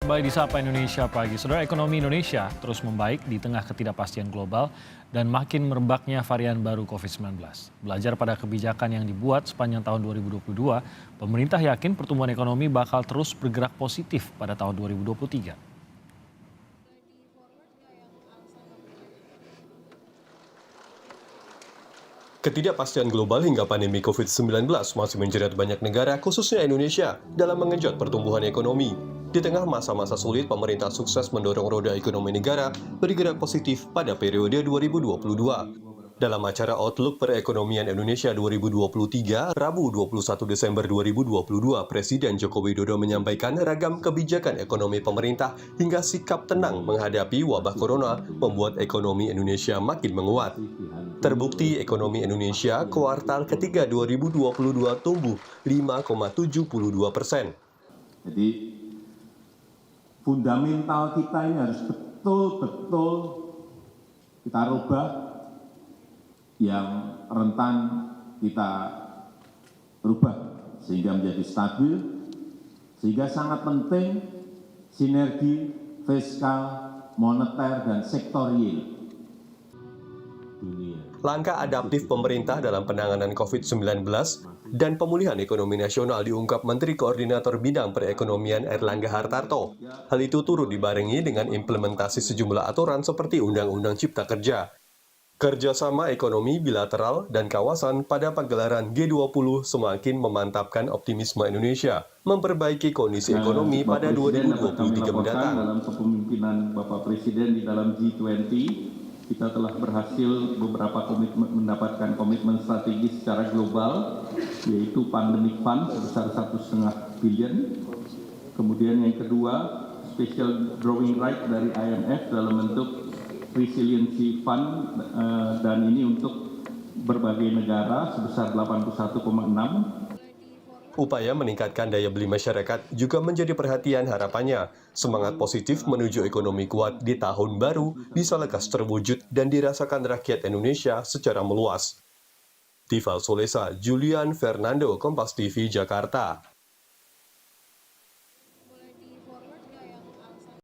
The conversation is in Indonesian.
Kembali di Sapa Indonesia Pagi. Saudara, ekonomi Indonesia terus membaik di tengah ketidakpastian global dan makin merebaknya varian baru COVID-19. Belajar pada kebijakan yang dibuat sepanjang tahun 2022, pemerintah yakin pertumbuhan ekonomi bakal terus bergerak positif pada tahun 2023. Ketidakpastian global hingga pandemi COVID-19 masih menjerat banyak negara, khususnya Indonesia, dalam mengenjot pertumbuhan ekonomi. Di tengah masa-masa sulit, pemerintah sukses mendorong roda ekonomi negara bergerak positif pada periode 2022. Dalam acara Outlook Perekonomian Indonesia 2023, Rabu 21 Desember 2022, Presiden Joko Widodo menyampaikan ragam kebijakan ekonomi pemerintah hingga sikap tenang menghadapi wabah corona membuat ekonomi Indonesia makin menguat. Terbukti ekonomi Indonesia kuartal ketiga 2022 tumbuh 5,72%. Jadi fundamental kita ini harus betul-betul kita rubah, yang rentan kita rubah sehingga menjadi stabil, sehingga sangat penting sinergi fiskal, moneter, dan sektorial. Langkah adaptif pemerintah dalam penanganan COVID-19 dan pemulihan ekonomi nasional diungkap Menteri Koordinator Bidang Perekonomian Airlangga Hartarto. Hal itu turut dibarengi dengan implementasi sejumlah aturan seperti Undang-Undang Cipta Kerja. Kerjasama ekonomi bilateral dan kawasan pada pagelaran G20 semakin memantapkan optimisme Indonesia memperbaiki kondisi ekonomi pada 2023 mendatang. Dalam kepemimpinan Bapak Presiden di dalam G20, kita telah berhasil mendapatkan komitmen strategis secara global, yaitu Pandemic Fund sebesar 1,5 billion. Kemudian yang kedua, Special Drawing Right dari IMF dalam bentuk Resiliency Fund, dan ini untuk berbagai negara sebesar 81,6. Upaya meningkatkan daya beli masyarakat juga menjadi perhatian harapannya. Semangat positif menuju ekonomi kuat di tahun baru bisa lekas terwujud dan dirasakan rakyat Indonesia secara meluas. Tifal Solesa, Julian Fernando, Kompas TV, Jakarta.